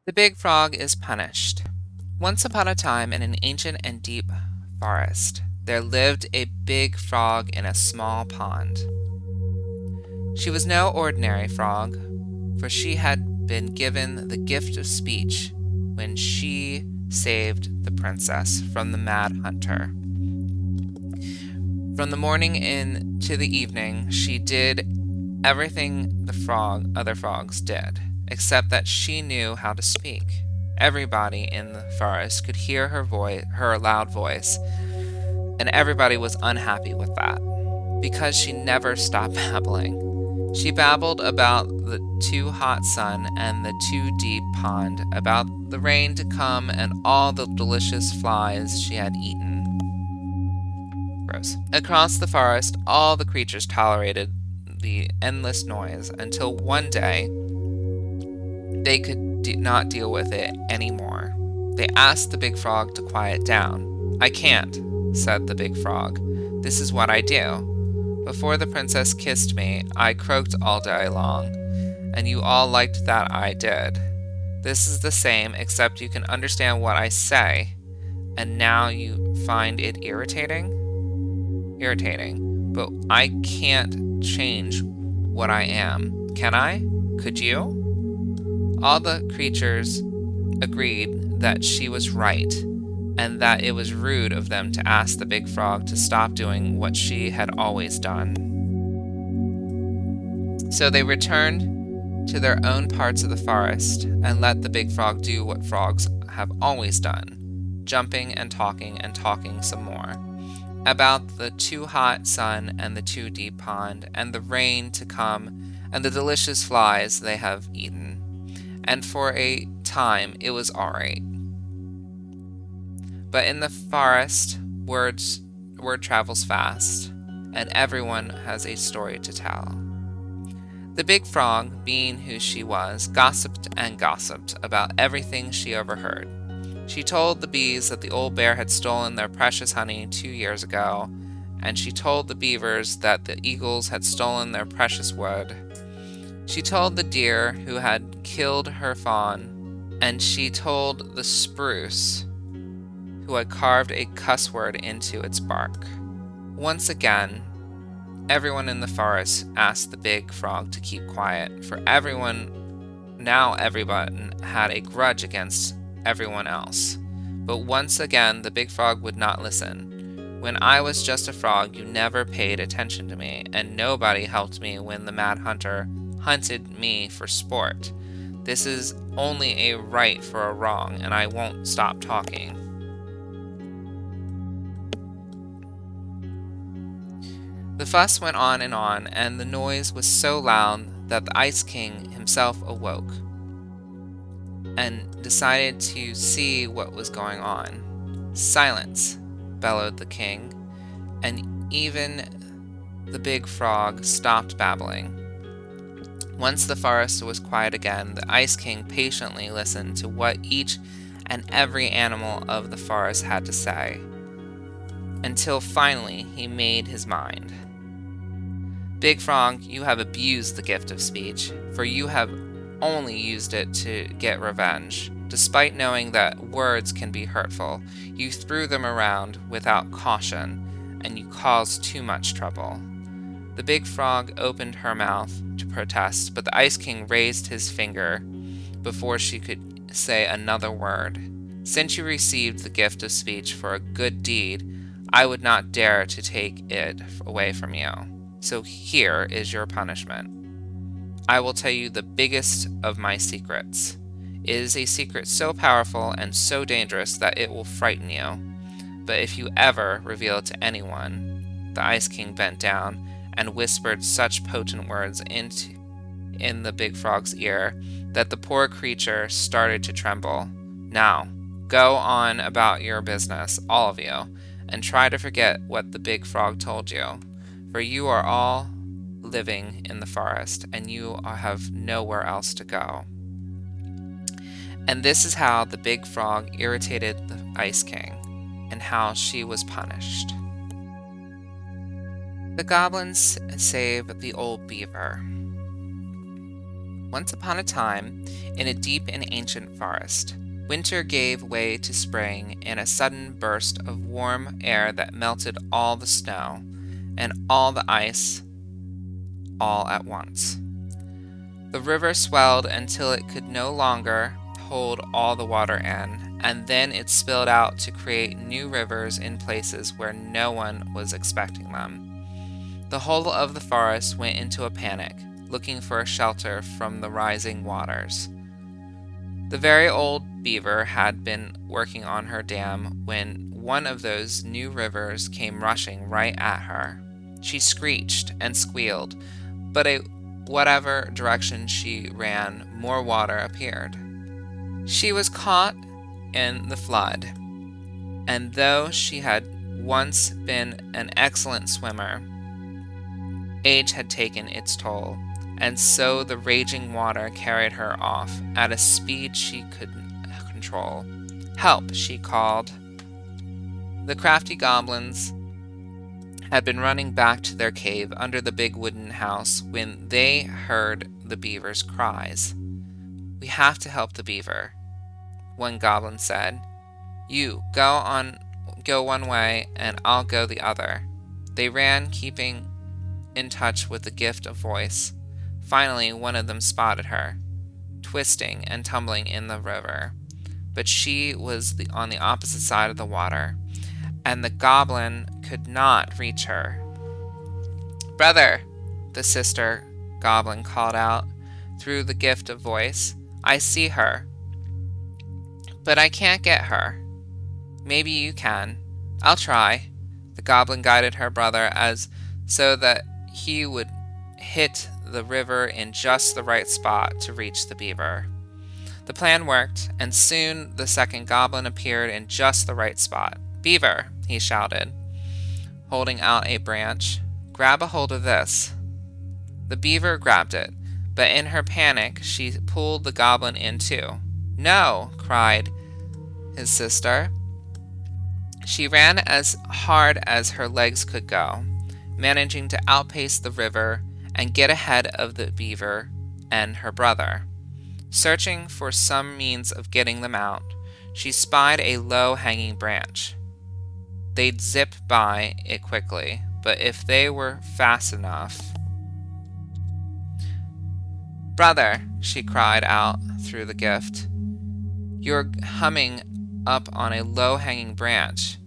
The big frog is punished. Once upon a time, in an ancient and deep forest, there lived a big frog in a small pond. She was no ordinary frog, for she had been given the gift of speech when she saved the princess from the mad hunter. From the morning into the evening, she did everything other frogs did, except that she knew how to speak. Everybody in the forest could hear her loud voice, and everybody was unhappy with that, because she never stopped babbling. She babbled about the too hot sun and the too deep pond, about the rain to come and all the delicious flies she had eaten. Gross. Across the forest, all the creatures tolerated the endless noise until one day they could not deal with it anymore. They asked the big frog to quiet down. "I can't," said the big frog. "This is what I do. Before the princess kissed me, I croaked all day long, and you all liked that I did. This is the same, except you can understand what I say, and now you find it irritating? Irritating, but I can't change what I am, can I? Could you?" All the creatures agreed that she was right, and that it was rude of them to ask the big frog to stop doing what she had always done. So they returned to their own parts of the forest and let the big frog do what frogs have always done, jumping and talking some more, about the too hot sun and the too deep pond, and the rain to come, and the delicious flies they have eaten. And for a time it was all right. But in the forest, word travels fast, and everyone has a story to tell. The big frog, being who she was, gossiped and gossiped about everything she overheard. She told the bees that the old bear had stolen their precious honey 2 years ago, and she told the beavers that the eagles had stolen their precious wood. She told the deer who had killed her fawn, and she told the spruce who had carved a cuss word into its bark. Once again, everyone in the forest asked the big frog to keep quiet, for everyone had a grudge against everyone else. But once again, the big frog would not listen. "When I was just a frog, you never paid attention to me, and nobody helped me when the mad hunter hunted me for sport. This is only a right for a wrong, and I won't stop talking." The fuss went on, and the noise was so loud that the Ice King himself awoke and decided to see what was going on. "Silence!" bellowed the king, and even the big frog stopped babbling. Once the forest was quiet again, the Ice King patiently listened to what each and every animal of the forest had to say, until finally he made his mind. "Big Frog, you have abused the gift of speech, for you have only used it to get revenge. Despite knowing that words can be hurtful, you threw them around without caution, and you caused too much trouble." The big frog opened her mouth to protest, but the Ice King raised his finger before she could say another word. "Since you received the gift of speech for a good deed, I would not dare to take it away from you. So here is your punishment. I will tell you the biggest of my secrets. It is a secret so powerful and so dangerous that it will frighten you. But if you ever reveal it to anyone," the Ice King bent down and whispered such potent words in the big frog's ear that the poor creature started to tremble. "Now, go on about your business, all of you, and try to forget what the big frog told you, for you are all living in the forest, and you have nowhere else to go." And this is how the big frog irritated the Ice King, and how she was punished. The goblins save the old beaver. Once upon a time, in a deep and ancient forest, winter gave way to spring in a sudden burst of warm air that melted all the snow and all the ice all at once. The river swelled until it could no longer hold all the water in, and then it spilled out to create new rivers in places where no one was expecting them. The whole of the forest went into a panic, looking for a shelter from the rising waters. The very old beaver had been working on her dam when one of those new rivers came rushing right at her. She screeched and squealed, but whatever direction she ran, more water appeared. She was caught in the flood, and though she had once been an excellent swimmer, age had taken its toll, and so the raging water carried her off at a speed she couldn't control. "Help!" she called. The crafty goblins had been running back to their cave under the big wooden house when they heard the beaver's cries. "We have to help the beaver," one goblin said. "You go one way and I'll go the other." They ran, keeping in touch with the gift of voice. Finally, one of them spotted her, twisting and tumbling in the river, but she was on the opposite side of the water, and the goblin could not reach her. "Brother," the sister goblin called out through the gift of voice, "I see her, but I can't get her." "Maybe you can. I'll try." The goblin guided her brother so that he would hit the river in just the right spot to reach the beaver. The plan worked, and soon the second goblin appeared in just the right spot. "Beaver," he shouted, holding out a branch, "grab a hold of this." The beaver grabbed it, but in her panic she pulled the goblin in too. "No!" cried his sister. She ran as hard as her legs could go, managing to outpace the river and get ahead of the beaver and her brother. Searching for some means of getting them out, she spied a low-hanging branch. They'd zip by it quickly, but if they were fast enough... "Brother," she cried out through the gift, "you're humming up on a low-hanging branch.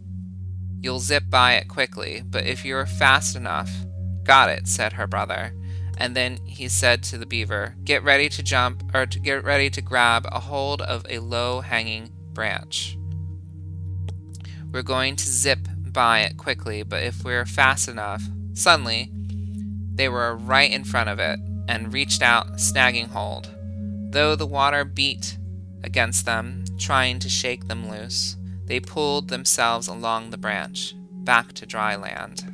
You'll zip by it quickly, but if you're fast enough..." "Got it," said her brother, and then he said to the beaver, get ready to grab a hold of a low-hanging branch. We're going to zip by it quickly, but if we're fast enough..." Suddenly, they were right in front of it and reached out, snagging hold. Though the water beat against them, trying to shake them loose, they pulled themselves along the branch, back to dry land.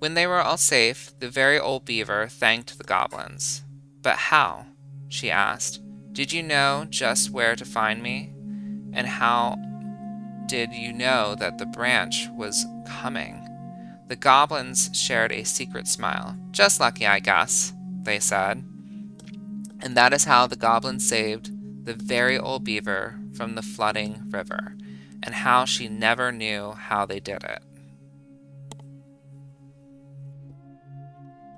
When they were all safe, the very old beaver thanked the goblins. "But how?" she asked. "Did you know just where to find me? And how did you know that the branch was coming?" The goblins shared a secret smile. "Just lucky, I guess," they said. And that is how the goblins saved the very old beaver from the flooding river, and how she never knew how they did it.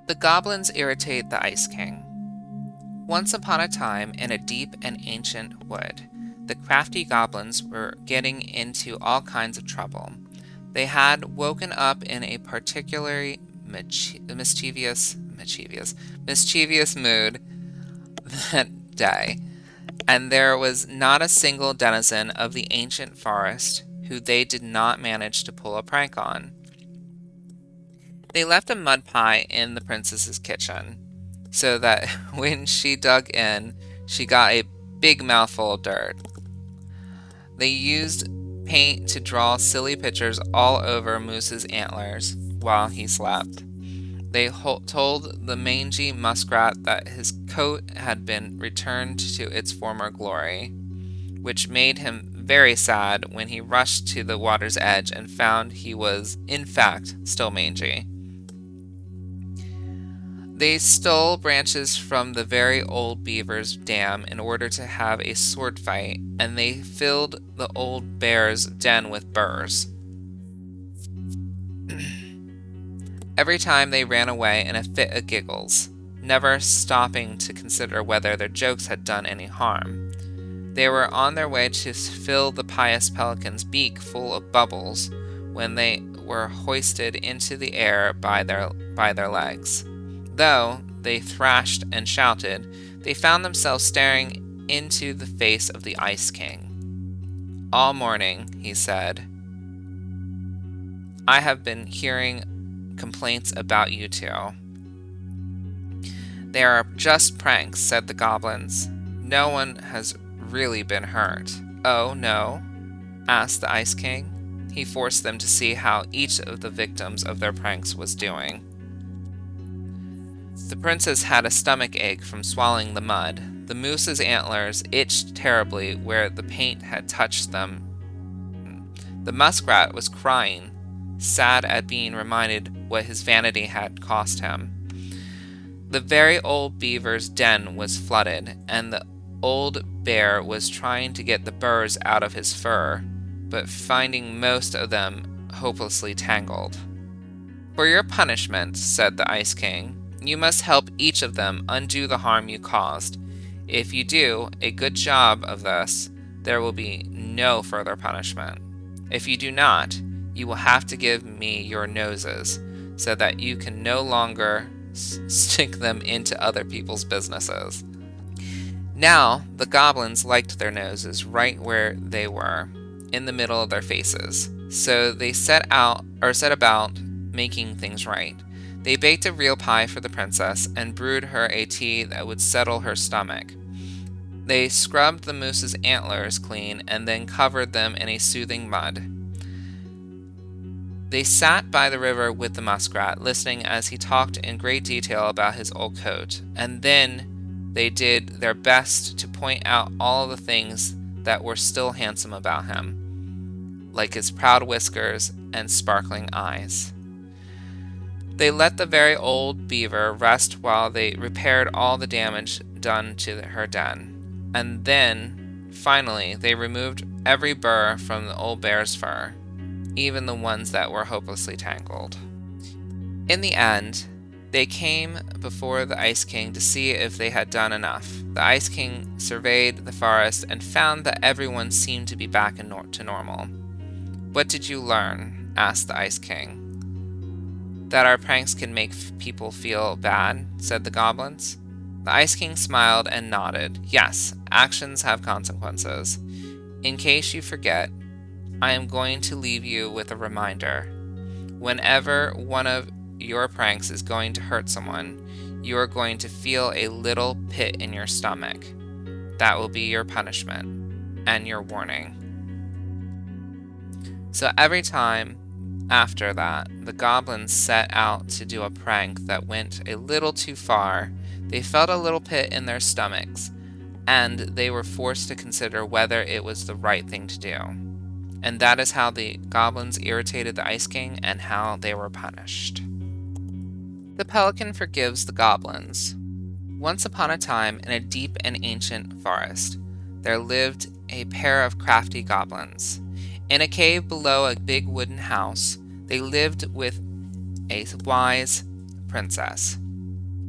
The goblins irritate the Ice King. Once upon a time, in a deep and ancient wood, the crafty goblins were getting into all kinds of trouble. They had woken up in a particularly mischievous mood that day, and there was not a single denizen of the ancient forest who they did not manage to pull a prank on. They left a mud pie in the princess's kitchen, so that when she dug in, she got a big mouthful of dirt. They used paint to draw silly pictures all over Moose's antlers while he slept. They told the mangy muskrat that his coat had been returned to its former glory, which made him very sad when he rushed to the water's edge and found he was, in fact, still mangy. They stole branches from the very old beaver's dam in order to have a sword fight, and they filled the old bear's den with burrs. Every time they ran away in a fit of giggles, never stopping to consider whether their jokes had done any harm. They were on their way to fill the pious pelican's beak full of bubbles when they were hoisted into the air by their legs. Though they thrashed and shouted, they found themselves staring into the face of the Ice King. "All morning," he said, "I have been hearing complaints about you two." "They are just pranks," said the goblins. "No one has really been hurt." "Oh, no?" asked the Ice King. He forced them to see how each of the victims of their pranks was doing. The princess had a stomach ache from swallowing the mud. The moose's antlers itched terribly where the paint had touched them. The muskrat was crying, sad at being reminded what his vanity had cost him. The very old beaver's den was flooded, and the old bear was trying to get the burrs out of his fur, but finding most of them hopelessly tangled. "For your punishment," said the Ice King, "you must help each of them undo the harm you caused. If you do a good job of this, there will be no further punishment. If you do not, you will have to give me your noses, so that you can no longer stick them into other people's businesses." Now, the goblins liked their noses right where they were, in the middle of their faces, so they set about making things right. They baked a real pie for the princess and brewed her a tea that would settle her stomach. They scrubbed the moose's antlers clean and then covered them in a soothing mud. They sat by the river with the muskrat, listening as he talked in great detail about his old coat, and then they did their best to point out all the things that were still handsome about him, like his proud whiskers and sparkling eyes. They let the very old beaver rest while they repaired all the damage done to her den, and then, finally, they removed every burr from the old bear's fur, even the ones that were hopelessly tangled. In the end, they came before the Ice King to see if they had done enough. The Ice King surveyed the forest and found that everyone seemed to be back to normal. "What did you learn?" asked the Ice King. "That our pranks can make people feel bad," said the goblins. The Ice King smiled and nodded. "Yes, actions have consequences. In case you forget, I am going to leave you with a reminder. Whenever one of your pranks is going to hurt someone, you are going to feel a little pit in your stomach. That will be your punishment and your warning." So every time after that, the goblins set out to do a prank that went a little too far, they felt a little pit in their stomachs, and they were forced to consider whether it was the right thing to do. And that is how the goblins irritated the Ice King and how they were punished. The pelican forgives the goblins. Once upon a time, in a deep and ancient forest, there lived a pair of crafty goblins. In a cave below a big wooden house, they lived with a wise princess,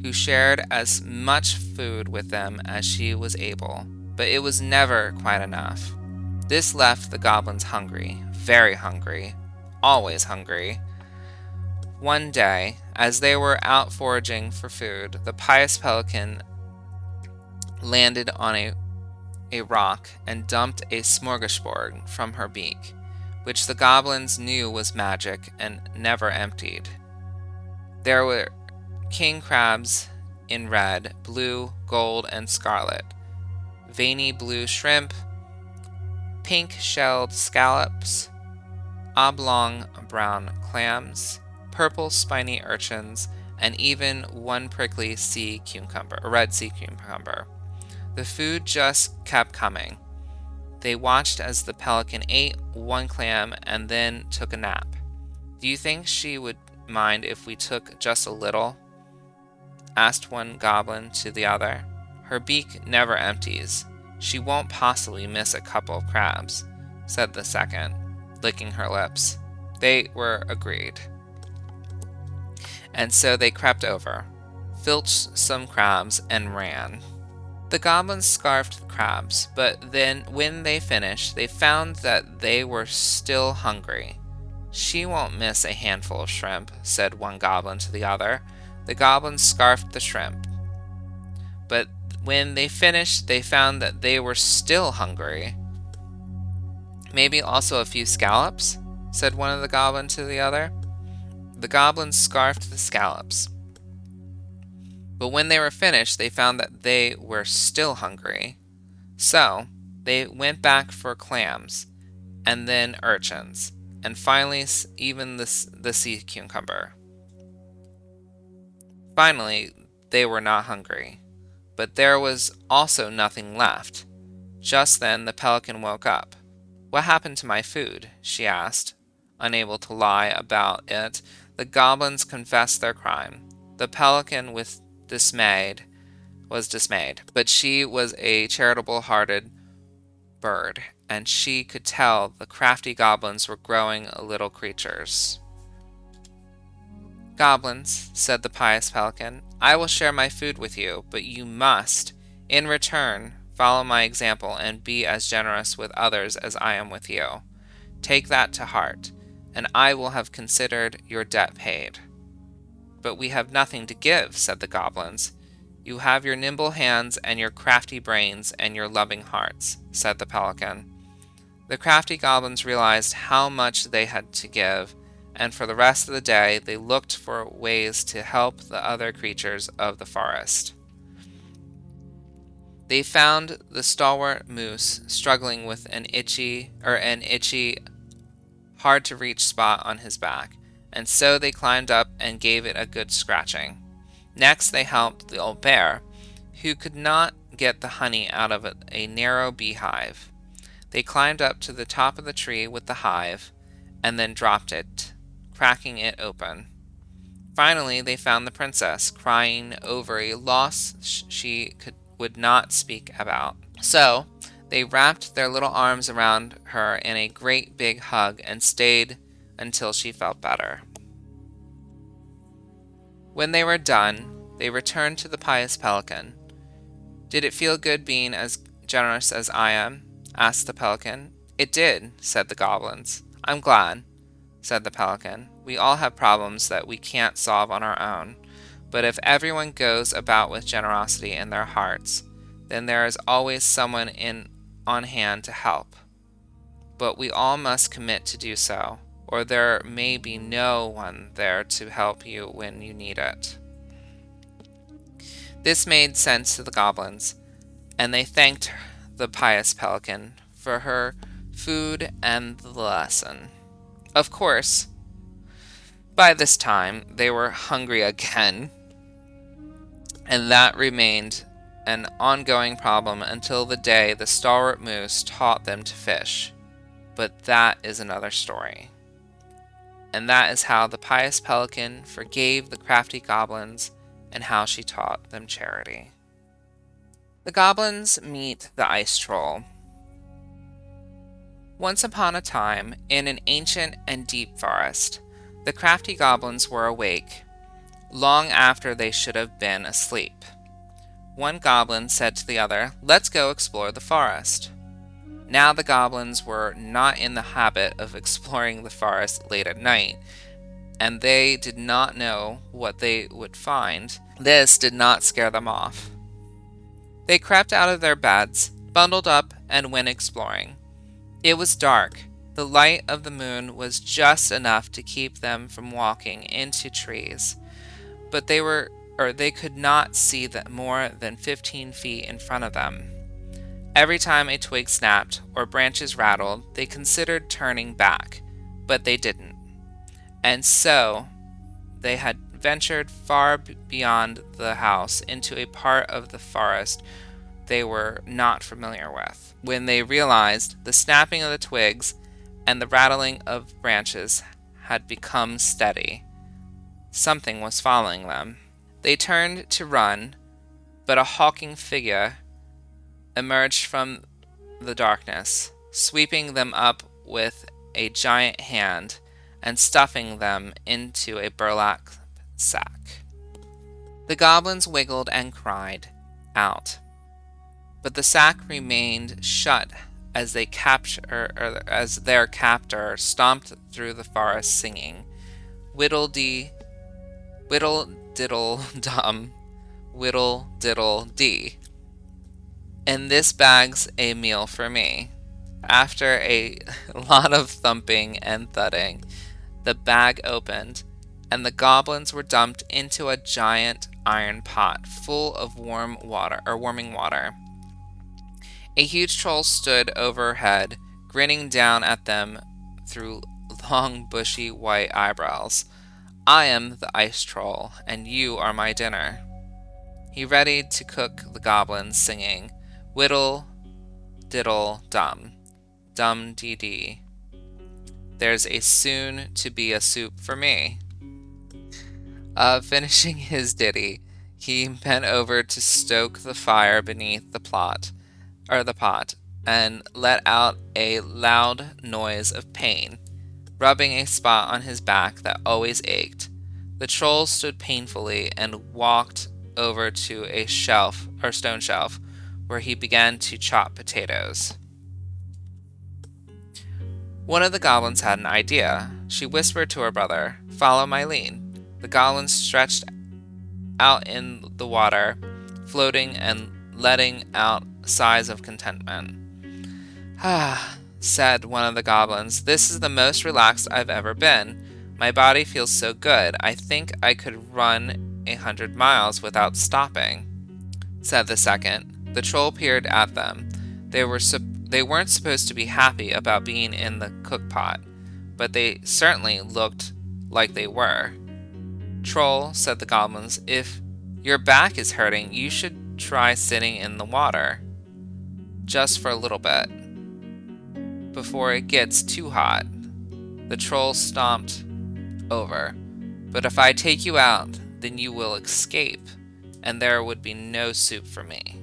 who shared as much food with them as she was able, but it was never quite enough. This left the goblins hungry, very hungry, always hungry. One day, as they were out foraging for food, the pious pelican landed on a rock and dumped a smorgasbord from her beak, which the goblins knew was magic and never emptied. There were king crabs in red, blue, gold, and scarlet, veiny blue shrimp, pink-shelled scallops, oblong brown clams, purple spiny urchins, and even one prickly red sea cucumber. The food just kept coming. They watched as the pelican ate one clam and then took a nap. "Do you think she would mind if we took just a little?" asked one goblin to the other. "Her beak never empties. She won't possibly miss a couple of crabs," said the second, licking her lips. They were agreed. And so they crept over, filched some crabs, and ran. The goblins scarfed the crabs, but then when they finished, they found that they were still hungry. "She won't miss a handful of shrimp," said one goblin to the other. The goblins scarfed the shrimp, but when they finished, they found that they were still hungry. "Maybe also a few scallops?" said one of the goblins to the other. The goblins scarfed the scallops, but when they were finished, they found that they were still hungry. So they went back for clams, and then urchins, and finally even the sea cucumber. Finally, they were not hungry, but there was also nothing left. Just then the pelican woke up. "What happened to my food?" she asked. Unable to lie about it, the goblins confessed their crime. The pelican was dismayed, but she was a charitable-hearted bird, and she could tell the crafty goblins were growing little creatures. "Goblins," said the pious pelican, "I will share my food with you, but you must, in return, follow my example and be as generous with others as I am with you. Take that to heart, and I will have considered your debt paid." "But we have nothing to give," said the goblins. "You have your nimble hands and your crafty brains and your loving hearts," said the pelican. The crafty goblins realized how much they had to give, and for the rest of the day they looked for ways to help the other creatures of the forest. They found the stalwart moose struggling with an itchy, hard-to-reach spot on his back, and so they climbed up and gave it a good scratching. Next they helped the old bear, who could not get the honey out of a narrow beehive. They climbed up to the top of the tree with the hive, and then dropped it, cracking it open. Finally they found the princess, crying over a loss she would not speak about. So they wrapped their little arms around her in a great big hug and stayed until she felt better. When they were done, they returned to the pious pelican. "Did it feel good being as generous as I am?" asked the pelican. "It did," said the goblins. "I'm glad," said the pelican. "We all have problems that we can't solve on our own, but if everyone goes about with generosity in their hearts, then there is always someone on hand to help. But we all must commit to do so, or there may be no one there to help you when you need it." This made sense to the goblins, and they thanked the pious pelican for her food and the lesson. Of course, by this time they were hungry again, and that remained an ongoing problem until the day the stalwart moose taught them to fish. But that is another story. And that is how the pious pelican forgave the crafty goblins and how she taught them charity. The goblins meet the ice troll. Once upon a time, in an ancient and deep forest, the crafty goblins were awake, long after they should have been asleep. One goblin said to the other, "Let's go explore the forest." Now the goblins were not in the habit of exploring the forest late at night, and they did not know what they would find. This did not scare them off. They crept out of their beds, bundled up, and went exploring. It was dark. The light of the moon was just enough to keep them from walking into trees, but they could not see more than 15 feet in front of them. Every time a twig snapped or branches rattled, they considered turning back, but they didn't. And so they had ventured far beyond the house into a part of the forest they were not familiar with, when they realized the snapping of the twigs and the rattling of branches had become steady. Something was following them, They turned to run, but a hulking figure emerged from the darkness, sweeping them up with a giant hand and stuffing them into a burlap sack. The goblins wiggled and cried out, but the sack remained shut as their captor stomped through the forest singing, "Whittle diddle dum, whittle diddle dee. And this bag's a meal for me." After a lot of thumping and thudding, the bag opened, and the goblins were dumped into a giant iron pot full of warming water. A huge troll stood overhead, grinning down at them through long, bushy white eyebrows. "I am the ice troll, and you are my dinner." He readied to cook the goblins, singing, "Whittle diddle dum, dum dee dee. There's a soon to be a soup for me." Finishing his ditty, he bent over to stoke the fire beneath the pot, and let out a loud noise of pain, rubbing a spot on his back that always ached. The troll stood painfully and walked over to a stone shelf, where he began to chop potatoes. One of the goblins had an idea. She whispered to her brother, "Follow my lead." The goblin stretched out in the water, floating and letting out sighs of contentment. "Ah," said one of the goblins, "this is the most relaxed I've ever been. My body feels so good, I think I could run 100 miles without stopping." Said the second. The troll peered at them. They weren't supposed to be happy about being in the cook pot, but they certainly looked like they were. "Troll," said the goblins, "if your back is hurting, you should try sitting in the water, just for a little bit, before it gets too hot." The troll stomped over. "But if I take you out, then you will escape, and there would be no soup for me."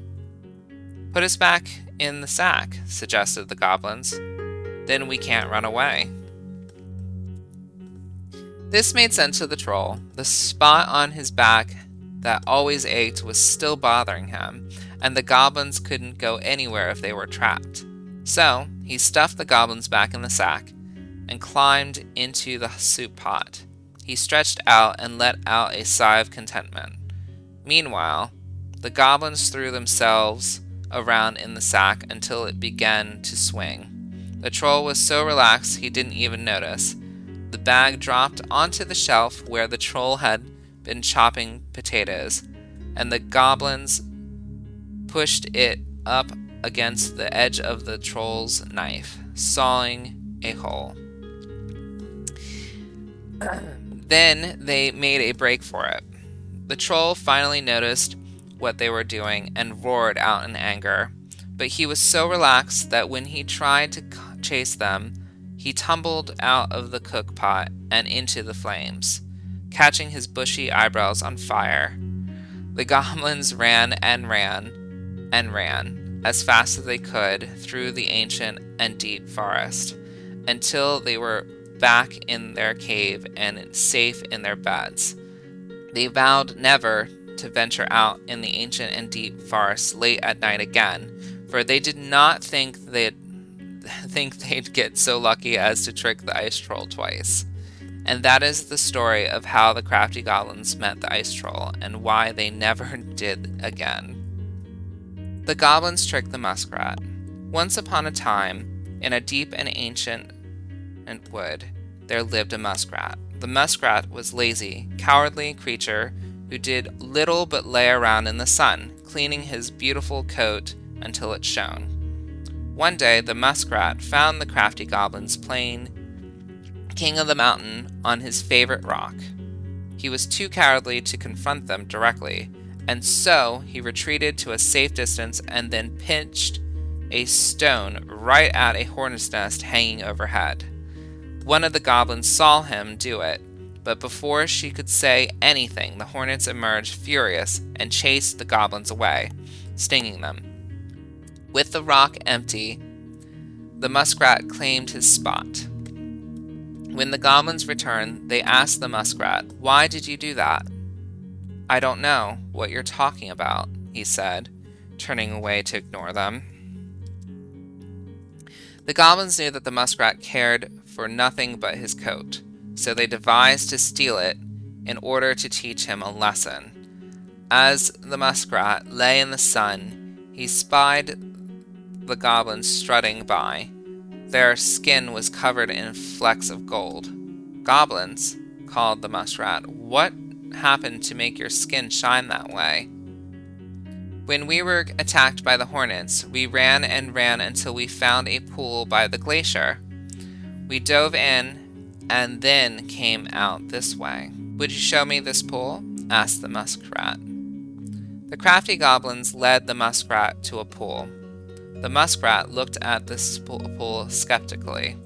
"Put us back in the sack," suggested the goblins. "Then we can't run away." This made sense to the troll. The spot on his back that always ached was still bothering him, and the goblins couldn't go anywhere if they were trapped. So he stuffed the goblins back in the sack and climbed into the soup pot. He stretched out and let out a sigh of contentment. Meanwhile, the goblins threw themselves around in the sack until it began to swing. The troll was so relaxed he didn't even notice. The bag dropped onto the shelf where the troll had been chopping potatoes, and the goblins pushed it up against the edge of the troll's knife, sawing a hole. Then they made a break for it. The troll finally noticed what they were doing and roared out in anger, but he was so relaxed that when he tried to chase them, he tumbled out of the cook pot and into the flames, catching his bushy eyebrows on fire. The goblins ran and ran and ran as fast as they could through the ancient and deep forest until they were back in their cave and safe in their beds. They vowed never to venture out in the ancient and deep forest late at night again, for they did not think they'd get so lucky as to trick the ice troll twice. And that is the story of how the crafty goblins met the ice troll and why they never did again. The goblins tricked the muskrat. Once upon a time, in a deep and ancient wood, there lived a muskrat. The muskrat was a lazy, cowardly creature who did little but lay around in the sun, cleaning his beautiful coat until it shone. One day, the muskrat found the crafty goblins playing king of the mountain on his favorite rock. He was too cowardly to confront them directly, and so he retreated to a safe distance and then pitched a stone right at a hornet's nest hanging overhead. One of the goblins saw him do it, But before she could say anything, the hornets emerged furious and chased the goblins away, stinging them. With the rock empty, the muskrat claimed his spot. When the goblins returned, they asked the muskrat, "Why did you do that?" "I don't know what you're talking about," he said, turning away to ignore them. The goblins knew that the muskrat cared for nothing but his coat, so they devised to steal it in order to teach him a lesson. As the muskrat lay in the sun, he spied the goblins strutting by. Their skin was covered in flecks of gold. "Goblins," called the muskrat, "what happened to make your skin shine that way?" "When we were attacked by the hornets, we ran and ran until we found a pool by the glacier. We dove in and then came out this way." "Would you show me this pool?" asked the muskrat. The crafty goblins led the muskrat to a pool. The muskrat looked at this pool skeptically.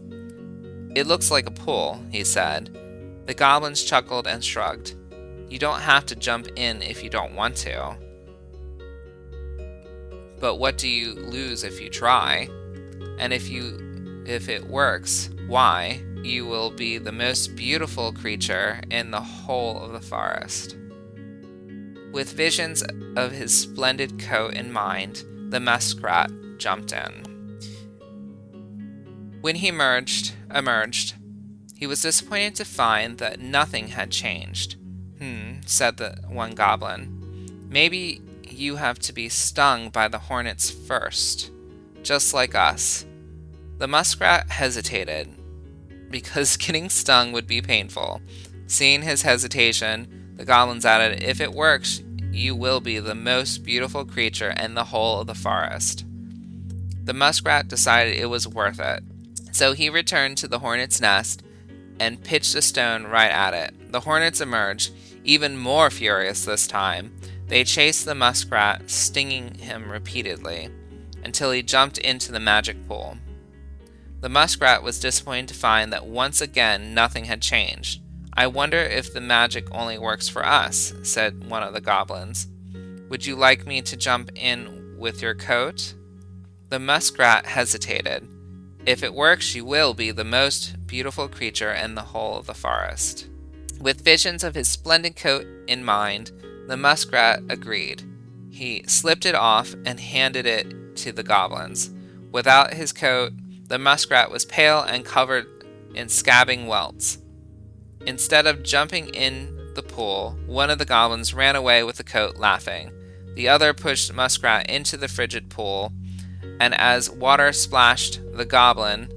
"It looks like a pool," he said. The goblins chuckled and shrugged. "You don't have to jump in if you don't want to." "But what do you lose if you try? And if it works, why, you will be the most beautiful creature in the whole of the forest." With visions of his splendid coat in mind, the muskrat jumped in. When he emerged, he was disappointed to find that nothing had changed. Said the one goblin. "Maybe you have to be stung by the hornets first, just like us." The muskrat hesitated, because getting stung would be painful. Seeing his hesitation, the goblins added, "If it works, you will be the most beautiful creature in the whole of the forest." The muskrat decided it was worth it, so he returned to the hornet's nest and pitched a stone right at it. The hornets emerged, even more furious this time. They chased the muskrat, stinging him repeatedly, until he jumped into the magic pool. The muskrat was disappointed to find that once again nothing had changed. "I wonder if the magic only works for us," said one of the goblins. "Would you like me to jump in with your coat?" The muskrat hesitated. "If it works, you will be the most beautiful creature in the whole of the forest." With visions of his splendid coat in mind, the muskrat agreed. He slipped it off and handed it to the goblins. Without his coat, the muskrat was pale and covered in scabbing welts. Instead of jumping in the pool, one of the goblins ran away with the coat, laughing. The other pushed Muskrat into the frigid pool, and as water splashed the goblin,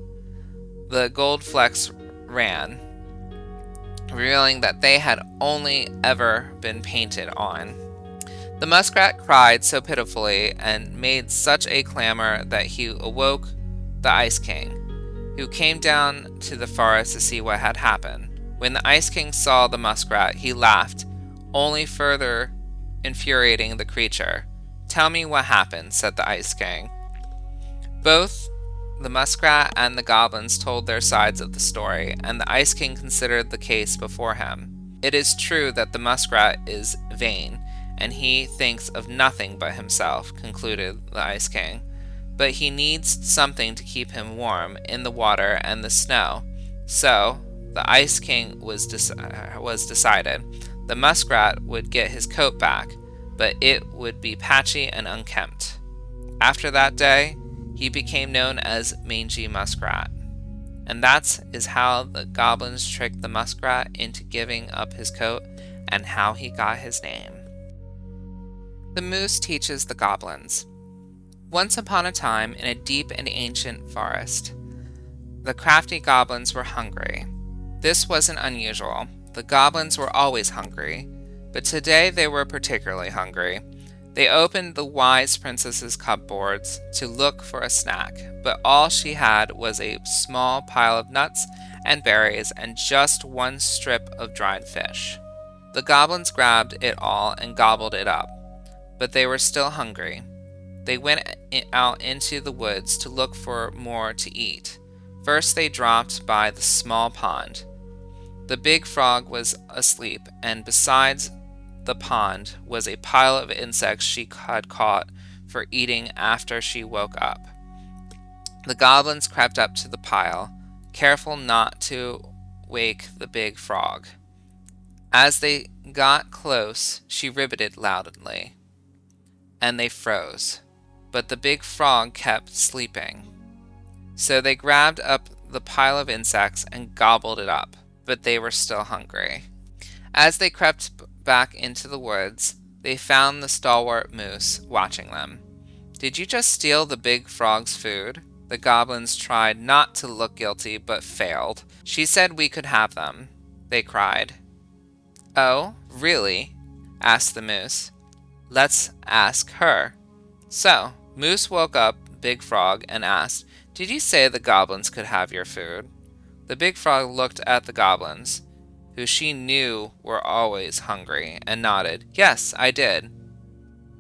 the gold flecks ran, revealing that they had only ever been painted on. The muskrat cried so pitifully and made such a clamor that he awoke the Ice King, who came down to the forest to see what had happened. When the Ice King saw the muskrat, he laughed, only further infuriating the creature. "Tell me what happened," said the Ice King. Both the muskrat and the goblins told their sides of the story, and the Ice King considered the case before him. "It is true that the muskrat is vain, and he thinks of nothing but himself," concluded the Ice King. "But he needs something to keep him warm in the water and the snow." So the Ice King was decided. The muskrat would get his coat back, but it would be patchy and unkempt. After that day, he became known as Mangy Muskrat. And that is how the goblins tricked the muskrat into giving up his coat and how he got his name. The moose teaches the goblins. Once upon a time, in a deep and ancient forest, the crafty goblins were hungry. This wasn't unusual. The goblins were always hungry, but today they were particularly hungry. They opened the wise princess's cupboards to look for a snack, but all she had was a small pile of nuts and berries and just one strip of dried fish. The goblins grabbed it all and gobbled it up, but they were still hungry. They went out into the woods to look for more to eat. First they dropped by the small pond. The big frog was asleep, and besides the pond was a pile of insects she had caught for eating after she woke up. The goblins crept up to the pile, careful not to wake the big frog. As they got close, she ribbited loudly, and they froze. But the big frog kept sleeping. So they grabbed up the pile of insects and gobbled it up, but they were still hungry. As they crept back into the woods, they found the stalwart moose watching them. "Did you just steal the big frog's food?" The goblins tried not to look guilty, but failed. "She said we could have them," they cried. "Oh, really?" asked the moose. "Let's ask her." So, Moose woke up Big Frog and asked, "Did you say the goblins could have your food?" The big frog looked at the goblins, who she knew were always hungry, and nodded. "Yes, I did."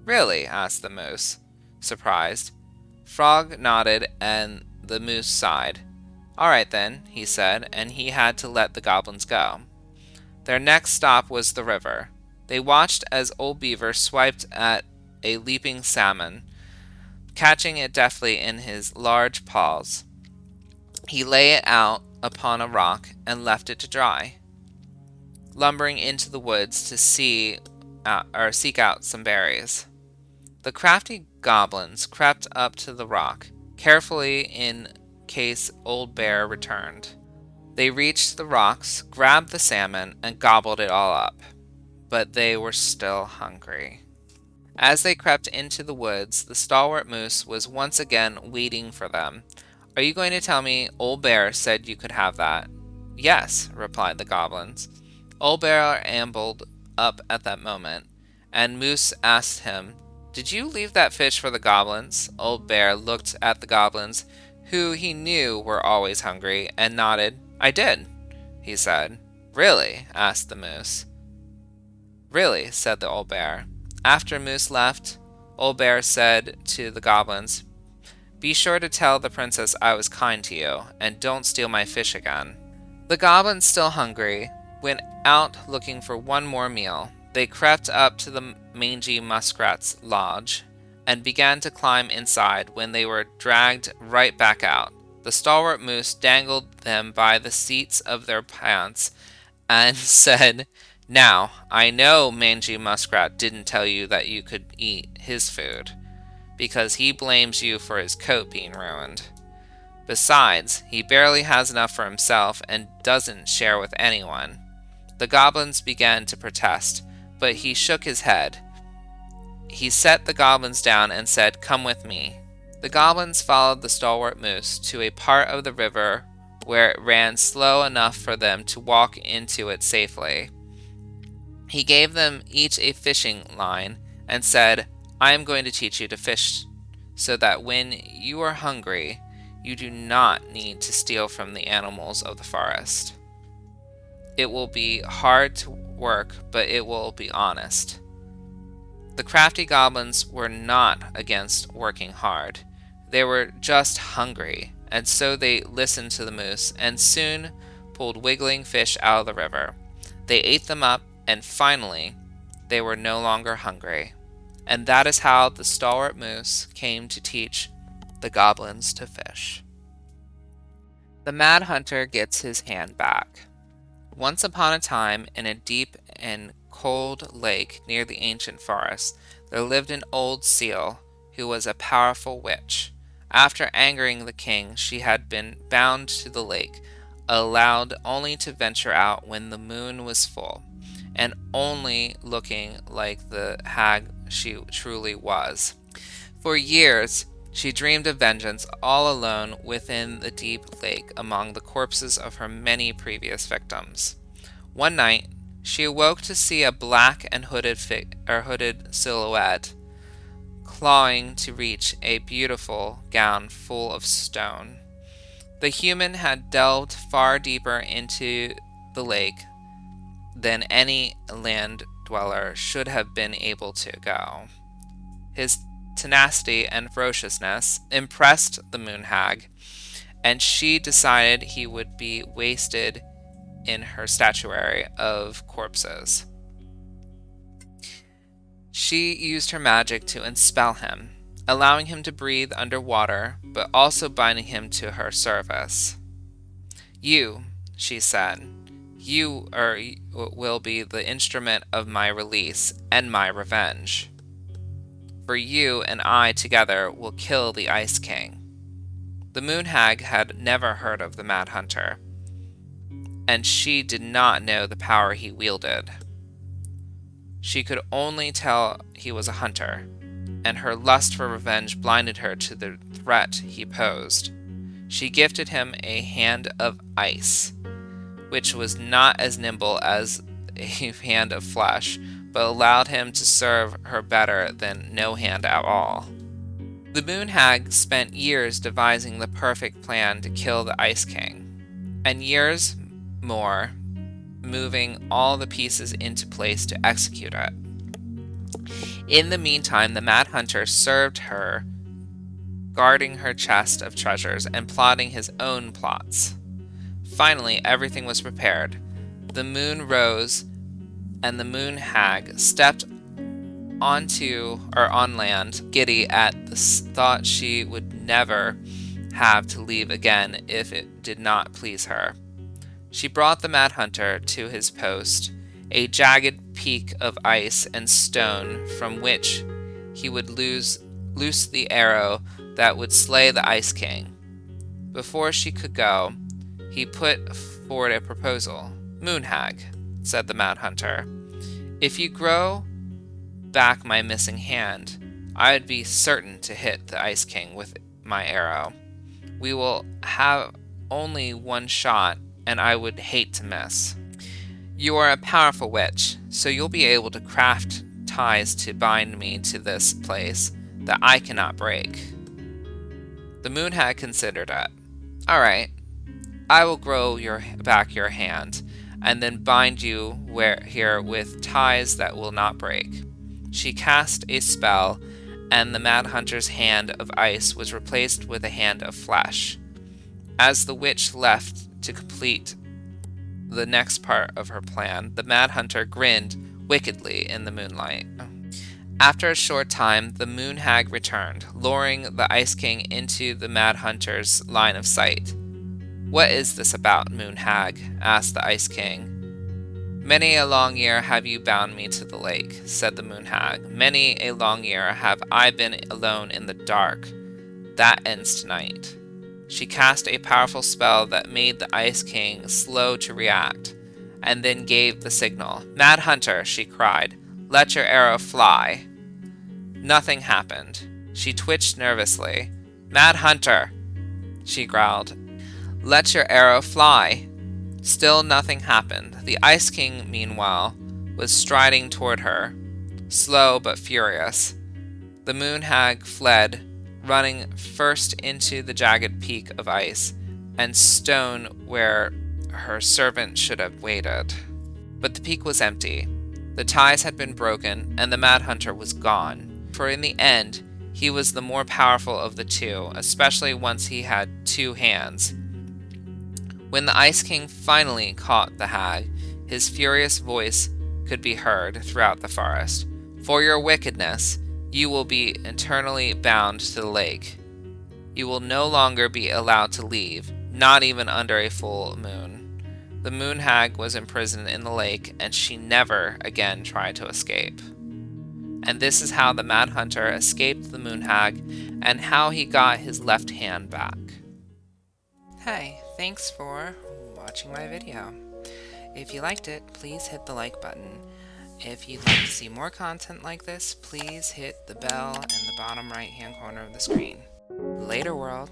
"Really?" asked the moose, surprised. Frog nodded, and the moose sighed. "All right then," he said, and he had to let the goblins go. Their next stop was the river. They watched as Old Beaver swiped at a leaping salmon, catching it deftly in his large paws. He lay it out upon a rock and left it to dry, lumbering into the woods to seek out some berries. The crafty goblins crept up to the rock, carefully in case Old Bear returned. They reached the rocks, grabbed the salmon, and gobbled it all up, but they were still hungry. As they crept into the woods, the stalwart moose was once again waiting for them. "Are you going to tell me Old Bear said you could have that?" "Yes," replied the goblins. Old Bear ambled up at that moment, and Moose asked him, "Did you leave that fish for the goblins?" Old Bear looked at the goblins, who he knew were always hungry, and nodded. "I did," he said. "Really?" asked the moose. "Really," said the Old Bear. After Moose left, Old Bear said to the goblins, "Be sure to tell the princess I was kind to you, and don't steal my fish again." The goblins, still hungry, went out looking for one more meal. They crept up to the mangy muskrat's lodge and began to climb inside when they were dragged right back out. The stalwart moose dangled them by the seats of their pants and said, "Now, I know Mangy Muskrat didn't tell you that you could eat his food, because he blames you for his coat being ruined. Besides, he barely has enough for himself and doesn't share with anyone." The goblins began to protest, but he shook his head. He set the goblins down and said, "Come with me." The goblins followed the stalwart moose to a part of the river where it ran slow enough for them to walk into it safely. He gave them each a fishing line and said, "I am going to teach you to fish so that when you are hungry, you do not need to steal from the animals of the forest. It will be hard to work, but it will be honest." The crafty goblins were not against working hard. They were just hungry, and so they listened to the moose and soon pulled wiggling fish out of the river. They ate them up, and finally, they were no longer hungry. And that is how the stalwart moose came to teach the goblins to fish. The Mad Hunter gets his hand back. Once upon a time, in a deep and cold lake near the ancient forest, there lived an old seal who was a powerful witch. After angering the king, she had been bound to the lake, allowed only to venture out when the moon was full, and only looking like the hag she truly was. For years, she dreamed of vengeance all alone within the deep lake among the corpses of her many previous victims. One night, she awoke to see a black and hooded silhouette clawing to reach a beautiful gown full of stone. The human had delved far deeper into the lake than any land dweller should have been able to go. His tenacity and ferociousness impressed the moon hag, and she decided he would be wasted in her statuary of corpses. She used her magic to enspell him, allowing him to breathe underwater, but also binding him to her service. "You," she said, "you will be the instrument of my release and my revenge. For you and I together will kill the Ice King." The Moon Hag had never heard of the Mad Hunter, and she did not know the power he wielded. She could only tell he was a hunter, and her lust for revenge blinded her to the threat he posed. She gifted him a hand of ice, which was not as nimble as a hand of flesh, but allowed him to serve her better than no hand at all. The Moon Hag spent years devising the perfect plan to kill the Ice King, and years more moving all the pieces into place to execute it. In the meantime, the Mad Hunter served her, guarding her chest of treasures and plotting his own plots. Finally, everything was prepared. The moon rose, and the Moon Hag stepped on land, giddy at the thought she would never have to leave again if it did not please her. She brought the Mad Hunter to his post, a jagged peak of ice and stone from which he would loose the arrow that would slay the Ice King. Before she could go, he put forward a proposal. "Moon Hag," said the Mad Hunter, "if you grow back my missing hand, I would be certain to hit the Ice King with my arrow. We will have only one shot, and I would hate to miss. You are a powerful witch, so you'll be able to craft ties to bind me to this place that I cannot break." The Moon Hag considered it. "All right, I will grow back your hand, and then bind you here with ties that will not break." She cast a spell, and the Mad Hunter's hand of ice was replaced with a hand of flesh. As the witch left to complete the next part of her plan, the Mad Hunter grinned wickedly in the moonlight. After a short time, the Moon Hag returned, luring the Ice King into the Mad Hunter's line of sight. "What is this about, Moon Hag?" asked the Ice King. "Many a long year have you bound me to the lake," said the Moon Hag. "Many a long year have I been alone in the dark. That ends tonight." She cast a powerful spell that made the Ice King slow to react, and then gave the signal. "Mad Hunter," she cried, "let your arrow fly." Nothing happened. She twitched nervously. "Mad Hunter," she growled, "let your arrow fly." Still nothing happened. The Ice King, meanwhile, was striding toward her, slow but furious. The Moon Hag fled, running first into the jagged peak of ice and stone where her servant should have waited. But the peak was empty. The ties had been broken, and the Mad Hunter was gone. For in the end, he was the more powerful of the two, especially once he had two hands. When the Ice King finally caught the hag, his furious voice could be heard throughout the forest. "For your wickedness, you will be eternally bound to the lake. You will no longer be allowed to leave, not even under a full moon." The Moon Hag was imprisoned in the lake, and she never again tried to escape. And this is how the Mad Hunter escaped the Moon Hag, and how he got his left hand back. Hey, thanks for watching my video. If you liked it, please hit the like button. If you'd like to see more content like this, please hit the bell in the bottom right hand corner of the screen. Later, world.